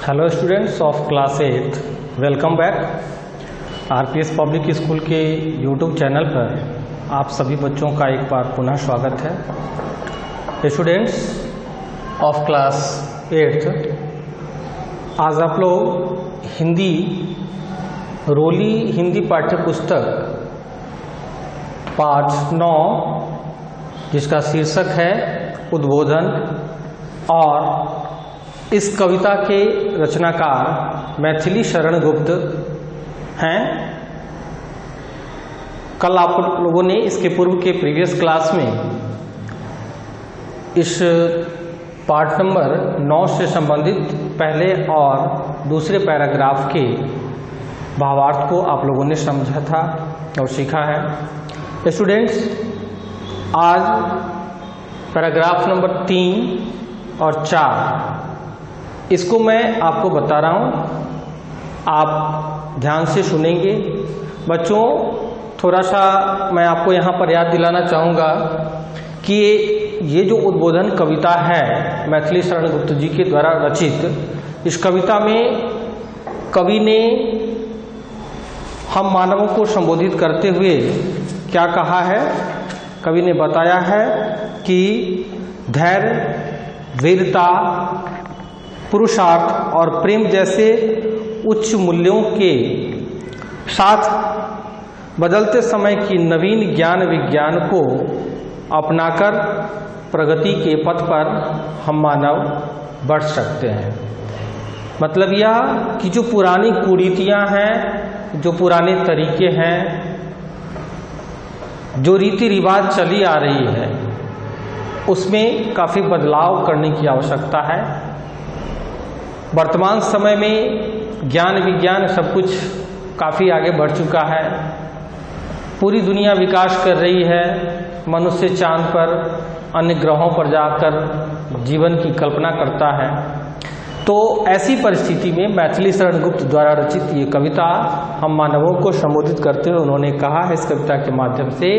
Hello students of class 8, welcome back. RPS public school के YouTube channel पर आप सभी बच्चों का एक बार पुनः स्वागत है। स्टूडेंट्स ऑफ क्लास 8, आज आप लोग हिंदी रोली हिंदी पाठ्य पुस्तक पाठ 9 जिसका शीर्षक है उद्बोधन, और इस कविता के रचनाकार मैथिली शरण गुप्त हैं। कल आप लोगों ने इसके पूर्व के प्रीवियस क्लास में इस पार्ट नंबर 9 से संबंधित पहले और दूसरे पैराग्राफ के भावार्थ को आप लोगों ने समझा था और सीखा है। स्टूडेंट्स, आज पैराग्राफ नंबर 3 और 4 इसको मैं आपको बता रहा हूँ, आप ध्यान से सुनेंगे। बच्चों, थोड़ा सा मैं आपको यहाँ पर याद दिलाना चाहूँगा कि ये जो उद्बोधन कविता है मैथिली शरण गुप्त जी के द्वारा रचित, इस कविता में कवि ने हम मानवों को संबोधित करते हुए क्या कहा है। कवि ने बताया है कि धैर्य, वीरता, पुरुषार्थ और प्रेम जैसे उच्च मूल्यों के साथ बदलते समय की नवीन ज्ञान विज्ञान को अपनाकर प्रगति के पथ पर हम मानव बढ़ सकते हैं। मतलब यह कि जो पुरानी कुरीतियां हैं, जो पुराने तरीके हैं, जो रीति रिवाज चली आ रही है, उसमें काफ़ी बदलाव करने की आवश्यकता है। वर्तमान समय में ज्ञान विज्ञान सब कुछ काफ़ी आगे बढ़ चुका है। पूरी दुनिया विकास कर रही है। मनुष्य चांद पर, अन्य ग्रहों पर जाकर जीवन की कल्पना करता है। तो ऐसी परिस्थिति में मैथिली शरण गुप्त द्वारा रचित ये कविता हम मानवों को संबोधित करते हुए उन्होंने कहा है इस कविता के माध्यम से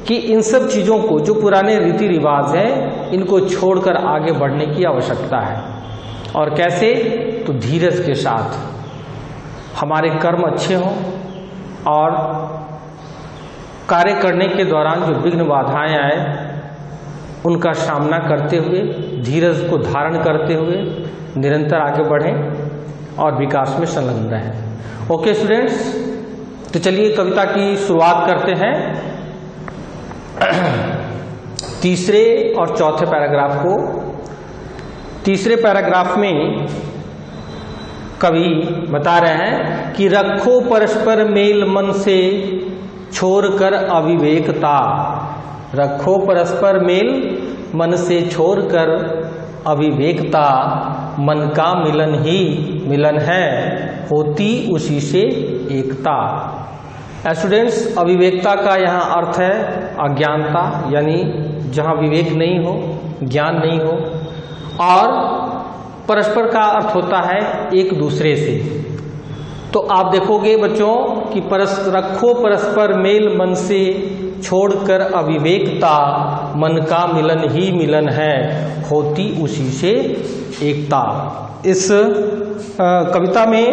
कि इन सब चीज़ों को, जो पुराने रीति रिवाज हैं, इनको छोड़कर आगे बढ़ने की आवश्यकता है। और कैसे? तो धीरज के साथ हमारे कर्म अच्छे हों और कार्य करने के दौरान जो विघ्न बाधाएं आए उनका सामना करते हुए, धीरज को धारण करते हुए निरंतर आगे बढ़ें और विकास में संलग्न रहें। ओके स्टूडेंट्स, तो चलिए कविता की शुरुआत करते हैं। तीसरे और चौथे पैराग्राफ को। तीसरे पैराग्राफ में कवि बता रहे हैं कि रखो परस्पर मेल मन से छोड़कर अविवेकता। रखो परस्पर मेल मन से छोड़कर अविवेकता, मन का मिलन ही मिलन है, होती उसी से एकता। स्टूडेंट्स, अविवेकता का यहाँ अर्थ है अज्ञानता, यानी जहाँ विवेक नहीं हो, ज्ञान नहीं हो। और परस्पर का अर्थ होता है एक दूसरे से। तो आप देखोगे बच्चों कि रखो परस्पर मेल मन से छोड़कर अविवेकता, मन का मिलन ही मिलन है, होती उसी से एकता। इस कविता में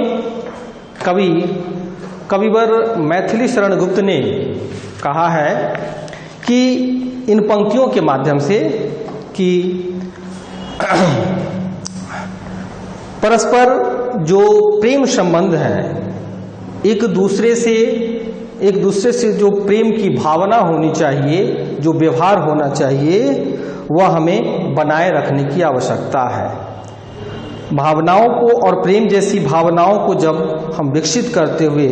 कविवर मैथिली शरण गुप्त ने कहा है कि इन पंक्तियों के माध्यम से कि परस्पर जो प्रेम संबंध है, एक दूसरे से जो प्रेम की भावना होनी चाहिए, जो व्यवहार होना चाहिए, वह हमें बनाए रखने की आवश्यकता है। भावनाओं को और प्रेम जैसी भावनाओं को जब हम विकसित करते हुए,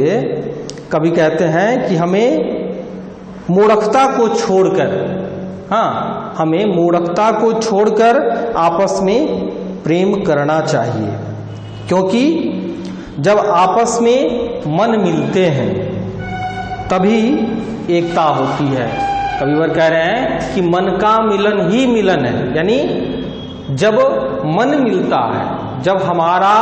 कवि कहते हैं कि हमें मूढ़ता को छोड़कर, हमें मूढ़ता को छोड़कर आपस में प्रेम करना चाहिए। क्योंकि जब आपस में मन मिलते हैं तभी एकता होती है। कविवर कह रहे हैं कि मन का मिलन ही मिलन है, यानी जब मन मिलता है, जब हमारा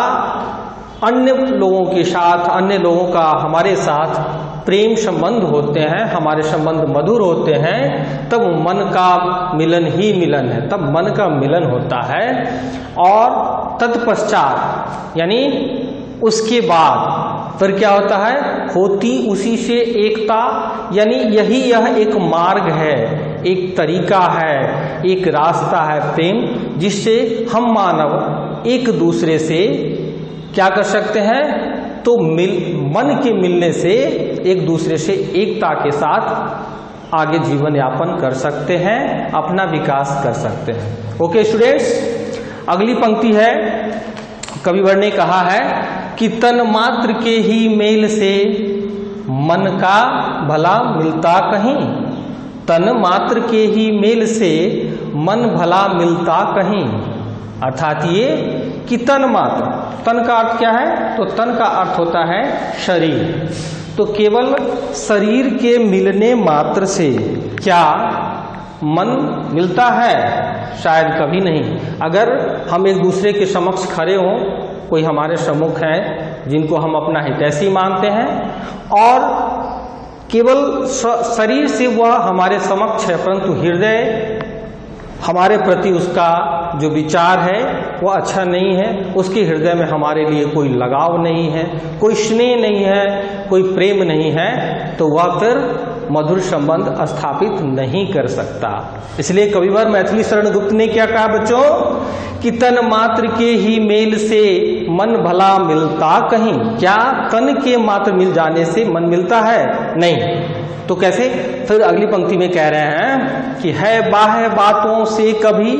अन्य लोगों के साथ, अन्य लोगों का हमारे साथ प्रेम संबंध होते हैं, हमारे संबंध मधुर होते हैं, तब मन का मिलन ही मिलन है, तब मन का मिलन होता है। और तत्पश्चात यानी उसके बाद फिर क्या होता है, होती उसी से एकता, यानी यह एक मार्ग है, एक तरीका है, एक रास्ता है प्रेम, जिससे हम मानव एक दूसरे से क्या कर सकते हैं, तो मन के मिलने से एक दूसरे से एकता के साथ आगे जीवन यापन कर सकते हैं, अपना विकास कर सकते हैं। ओके स्टूडेंट्स, अगली पंक्ति है, कविवर ने कहा है कि तन मात्र के ही मेल से मन का भला मिलता कहीं, तन मात्र के ही मेल से मन भला मिलता कहीं। अर्थात ये कि तन मात्र, तन का अर्थ क्या है, तो तन का अर्थ होता है शरीर, तो केवल शरीर के मिलने मात्र से क्या मन मिलता है, शायद कभी नहीं। अगर हम एक दूसरे के समक्ष खड़े हों, कोई हमारे सम्मुख हैं जिनको हम अपना हितैषी मानते हैं, और केवल शरीर से वह हमारे समक्ष है, परंतु हृदय हमारे प्रति उसका जो विचार है वह अच्छा नहीं है, उसके हृदय में हमारे लिए कोई लगाव नहीं है, कोई स्नेह नहीं है, कोई प्रेम नहीं है, तो वह फिर मधुर संबंध स्थापित नहीं कर सकता। इसलिए कविवर मैथिली शरण गुप्त ने क्या कहा बच्चों, कि तन मात्र के ही मेल से मन भला मिलता कहीं। क्या तन के मात्र मिल जाने से मन मिलता है? नहीं। तो कैसे? फिर अगली पंक्ति में कह रहे हैं कि है बाह्य बातों से कभी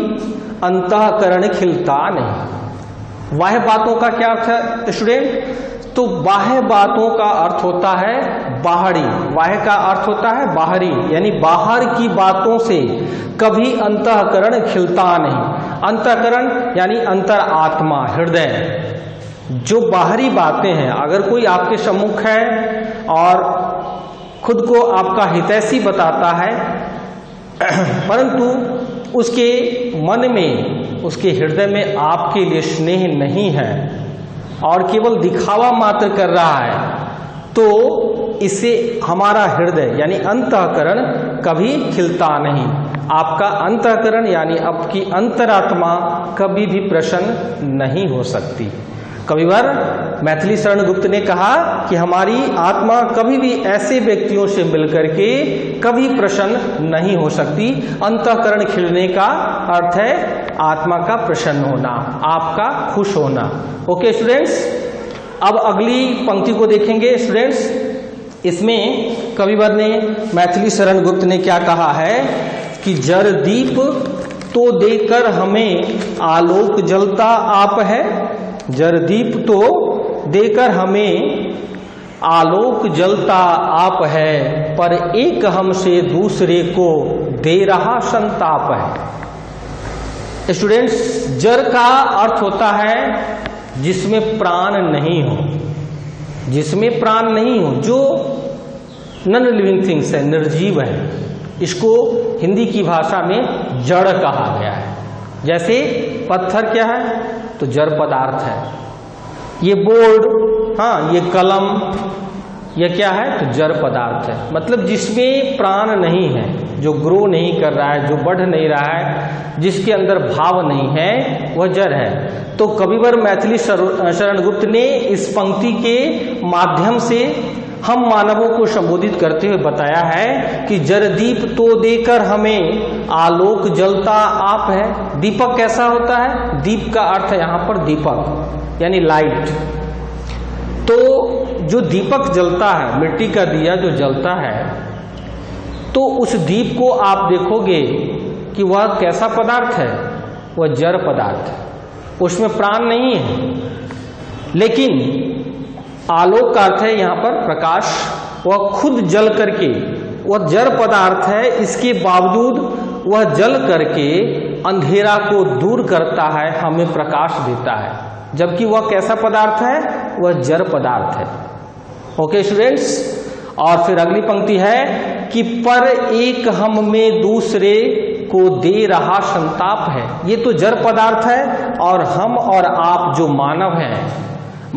अंतःकरण खिलता नहीं। बाह्य बातों का क्या अर्थ है स्टूडेंट? तो बाह्य बातों का अर्थ होता है बाहरी, बाह्य का अर्थ होता है बाहरी, यानी बाहर की बातों से कभी अंतःकरण खिलता नहीं। अंतःकरण यानी अंतर आत्मा, हृदय। जो बाहरी बातें हैं, अगर कोई आपके सम्मुख है और खुद को आपका हितैषी बताता है, परंतु उसके मन में, उसके हृदय में आपके लिए स्नेह नहीं है और केवल दिखावा मात्र कर रहा है, तो इससे हमारा हृदय यानी अंतःकरण कभी खिलता नहीं। आपका अंतःकरण यानी आपकी अंतरात्मा कभी भी प्रसन्न नहीं हो सकती। कविवर मैथिली शरण गुप्त ने कहा कि हमारी आत्मा कभी भी ऐसे व्यक्तियों से मिलकर के कभी प्रसन्न नहीं हो सकती। अंतःकरण खिलने का अर्थ है आत्मा का प्रसन्न होना, आपका खुश होना। ओके स्टूडेंट्स, अब अगली पंक्ति को देखेंगे स्टूडेंट्स। इसमें कविवर ने मैथिली शरण गुप्त ने क्या कहा है कि जर दीप तो देकर हमें आलोक जलता आप है, जर दीप तो देकर हमें आलोक जलता आप है, पर एक हमसे दूसरे को दे रहा संताप है। स्टूडेंट्स, जर का अर्थ होता है जिसमें प्राण नहीं हो, जिसमें प्राण नहीं हो, जो नॉन लिविंग थिंग्स है, निर्जीव है। इसको हिंदी की भाषा में जड़ कहा गया है। जैसे पत्थर क्या है, तो जड़ पदार्थ है। ये बोर्ड, हाँ, ये कलम, ये क्या है, तो जड़ पदार्थ है। मतलब जिसमें प्राण नहीं है, जो ग्रो नहीं कर रहा है, जो बढ़ नहीं रहा है, जिसके अंदर भाव नहीं है, वह जड़ है। तो कविवर मैथिली शरण गुप्त ने इस पंक्ति के माध्यम से हम मानवों को संबोधित करते हुए बताया है कि जर दीप तो देकर हमें आलोक जलता आप है। दीपक कैसा होता है? दीप का अर्थ है यहाँ पर दीपक यानी लाइट। तो जो दीपक जलता है, मिट्टी का दिया जो जलता है, तो उस दीप को आप देखोगे कि वह कैसा पदार्थ है, वह जड़ पदार्थ है, उसमें प्राण नहीं है। लेकिन आलोक का अर्थ है यहाँ पर प्रकाश, वह खुद जल करके, वह जड़ पदार्थ है, इसके बावजूद वह जल करके अंधेरा को दूर करता है, हमें प्रकाश देता है। जबकि वह कैसा पदार्थ है? वह जड़ पदार्थ है। ओके स्टूडेंट्स, और फिर अगली पंक्ति है कि पर एक हम में दूसरे को दे रहा संताप है। ये तो जड़ पदार्थ है, और हम और आप जो मानव हैं,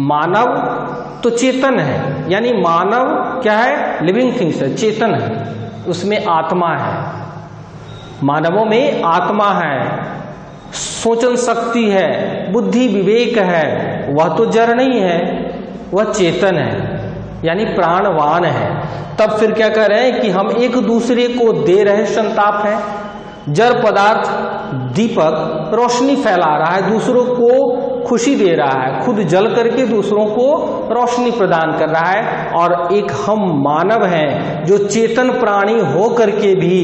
मानव तो चेतन है, यानी मानव क्या है? लिविंग थिंग्स है, चेतन है, उसमें आत्मा है। मानवों में आत्मा है, सोचन शक्ति है, बुद्धि विवेक है, वह तो जड़ नहीं है, वह चेतन है यानी प्राणवान है। तब फिर क्या कर रहे हैं कि हम एक दूसरे को दे रहे संताप है। जड़ पदार्थ दीपक रोशनी फैला रहा है, दूसरों को खुशी दे रहा है, खुद जल करके दूसरों को रोशनी प्रदान कर रहा है। और एक हम मानव हैं जो चेतन प्राणी हो करके भी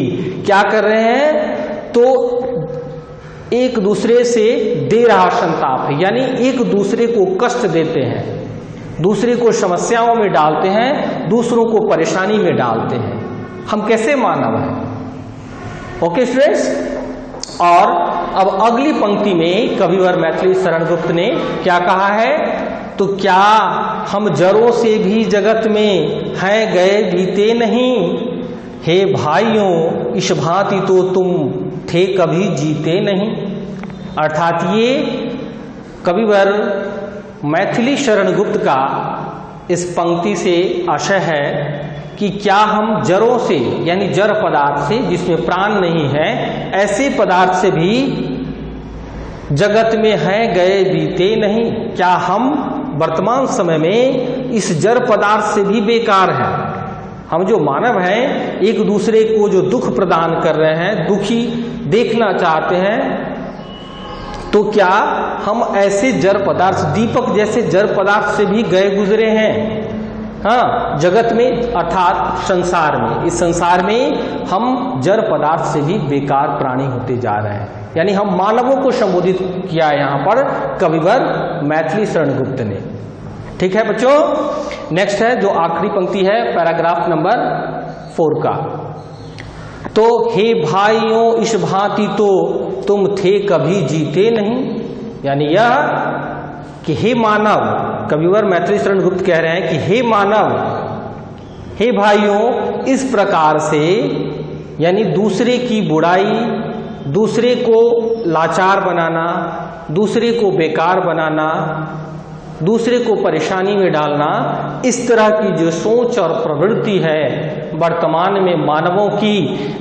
क्या कर रहे हैं, तो एक दूसरे से दे रहा संताप है, यानी एक दूसरे को कष्ट देते हैं, दूसरे को समस्याओं में डालते हैं, दूसरों को परेशानी में डालते हैं। हम कैसे मानव हैं? Okay students. और अब अगली पंक्ति में कविवर मैथिली शरण गुप्त ने क्या कहा है, तो क्या हम जड़ों से भी जगत में हैं गए बीते नहीं, हे भाइयों इस भांति तो तुम थे कभी जीते नहीं। अर्थात ये कविवर मैथिली शरण गुप्त का इस पंक्ति से आशय है कि क्या हम जड़ों से यानी जड़ पदार्थ से जिसमें प्राण नहीं है, ऐसे पदार्थ से भी जगत में हैं गए बीते नहीं। क्या हम वर्तमान समय में इस जड़ पदार्थ से भी बेकार हैं? हम जो मानव हैं एक दूसरे को जो दुख प्रदान कर रहे हैं, दुखी देखना चाहते हैं, तो क्या हम ऐसे जड़ पदार्थ, दीपक जैसे जड़ पदार्थ से भी गए गुजरे हैं? हाँ, जगत में अर्थात संसार में, इस संसार में हम जड़ पदार्थ से भी बेकार प्राणी होते जा रहे हैं। यानी हम मानवों को संबोधित किया है यहाँ पर कविवर मैथिली शरण गुप्त ने। ठीक है बच्चों, नेक्स्ट है जो आखिरी पंक्ति है पैराग्राफ नंबर 4 का। तो हे भाइयों इस भांति तो तुम थे कभी जीते नहीं, यानी यह कि हे मानव, कविवर मैथिली शरण गुप्त कह रहे हैं कि हे मानव, हे भाइयों, इस प्रकार से यानी दूसरे की बुराई, दूसरे को लाचार बनाना, दूसरे को बेकार बनाना, दूसरे को परेशानी में डालना, इस तरह की जो सोच और प्रवृत्ति है वर्तमान में मानवों की,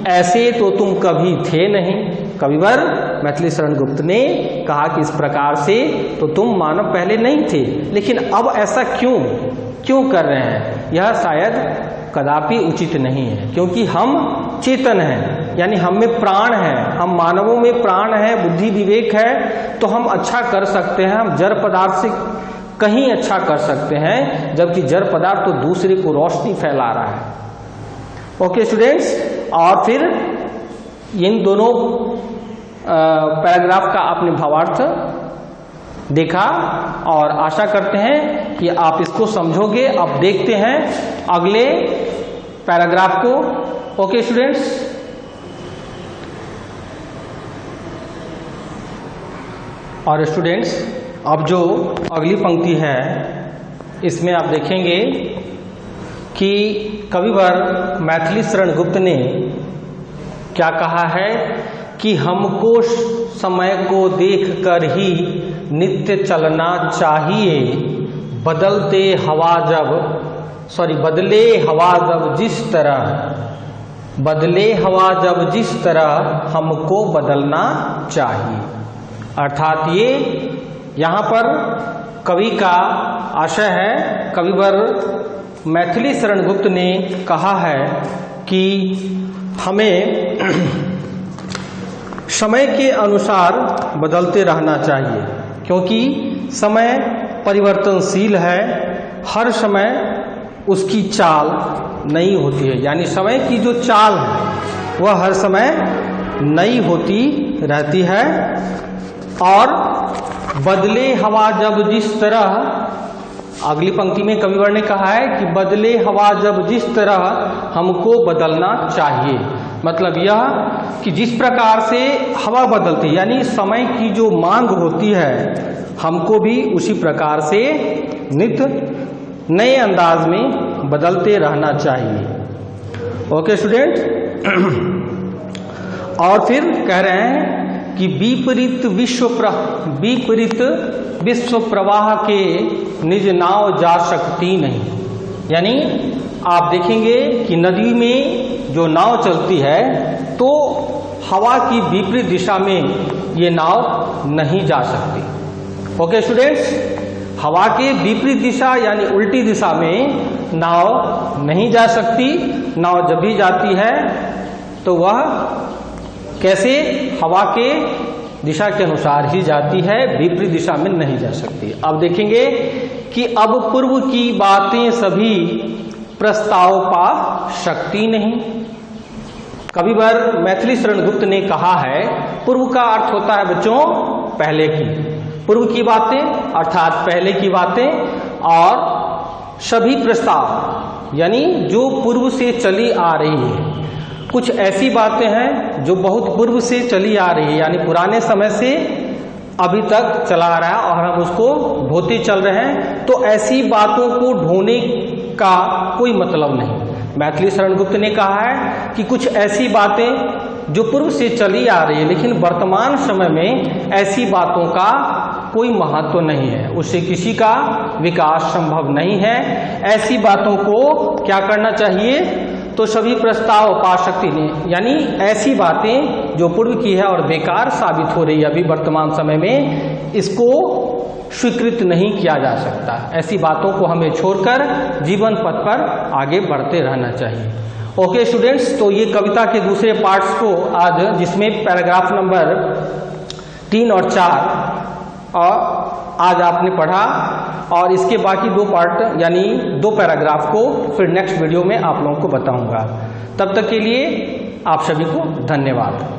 ऐसे तो तुम कभी थे नहीं। कविवर मैथिली शरण गुप्त ने कहा कि इस प्रकार से तो तुम मानव पहले नहीं थे, लेकिन अब ऐसा क्यों कर रहे हैं? यह शायद कदापि उचित नहीं है, क्योंकि हम चेतन हैं, यानी हम में प्राण है, हम मानवों में प्राण है, बुद्धि विवेक है, तो हम अच्छा कर सकते हैं। हम जड़ पदार्थ से कहीं अच्छा कर सकते हैं, जबकि जड़ पदार्थ तो दूसरे को रोशनी फैला रहा है। ओके स्टूडेंट्स, और फिर इन दोनों पैराग्राफ का आपने भावार्थ देखा और आशा करते हैं कि आप इसको समझोगे। अब देखते हैं अगले पैराग्राफ को। ओके स्टूडेंट्स, और स्टूडेंट्स अब जो अगली पंक्ति है इसमें आप देखेंगे कि कविवर मैथिली शरण गुप्त ने क्या कहा है कि हमको समय को देखकर ही नित्य चलना चाहिए, बदले हवा जब जिस तरह हमको बदलना चाहिए। अर्थात ये यहाँ पर कवि का आशय है, कविवर मैथिली शरण गुप्त ने कहा है कि हमें समय के अनुसार बदलते रहना चाहिए, क्योंकि समय परिवर्तनशील है, हर समय उसकी चाल नई होती है। यानी समय की जो चाल है वह हर समय नई होती रहती है। और बदले हवा जब जिस तरह, अगली पंक्ति में कविवर ने कहा है कि बदले हवा जब जिस तरह हमको बदलना चाहिए। मतलब यह कि जिस प्रकार से हवा बदलती, यानी समय की जो मांग होती है, हमको भी उसी प्रकार से नित्य नए अंदाज में बदलते रहना चाहिए। ओके स्टूडेंट, और फिर कह रहे हैं कि विपरीत विश्व प्रवाह के निज नाव जा सकती नहीं। यानी आप देखेंगे कि नदी में जो नाव चलती है तो हवा की विपरीत दिशा में ये नाव नहीं जा सकती। ओके स्टूडेंट्स, हवा के विपरीत दिशा यानी उल्टी दिशा में नाव नहीं जा सकती। नाव जब भी जाती है तो वह कैसे, हवा के दिशा के अनुसार ही जाती है, विपरीत दिशा में नहीं जा सकती। अब देखेंगे कि अब पूर्व की बातें सभी प्रस्ताव पा शक्ति नहीं। कविवर मैथिली शरण गुप्त ने कहा है, पूर्व का अर्थ होता है बच्चों पहले की, पूर्व की बातें अर्थात पहले की बातें, और सभी प्रस्ताव यानी जो पूर्व से चली आ रही है। कुछ ऐसी बातें हैं जो बहुत पूर्व से चली आ रही है, यानी पुराने समय से अभी तक चला आ रहा है और हम उसको ढोते चल रहे हैं, तो ऐसी बातों को ढोने का कोई मतलब नहीं। मैथिली शरण गुप्त ने कहा है कि कुछ ऐसी बातें जो पूर्व से चली आ रही है लेकिन वर्तमान समय में ऐसी बातों का कोई महत्व नहीं है, उससे किसी का विकास संभव नहीं है। ऐसी बातों को क्या करना चाहिए, तो सभी प्रस्ताव पा शक्ति नहीं, यानी ऐसी बातें जो पूर्व की है और बेकार साबित हो रही है अभी वर्तमान समय में, इसको स्वीकृत नहीं किया जा सकता। ऐसी बातों को हमें छोड़कर जीवन पथ पर आगे बढ़ते रहना चाहिए। ओके स्टूडेंट्स, तो ये कविता के दूसरे पार्ट्स को आज, जिसमें पैराग्राफ नंबर 3 और 4 आज आपने पढ़ा, और इसके बाकी 2 पार्ट यानी 2 पैराग्राफ को फिर नेक्स्ट वीडियो में आप लोगों को बताऊंगा। तब तक के लिए आप सभी को धन्यवाद।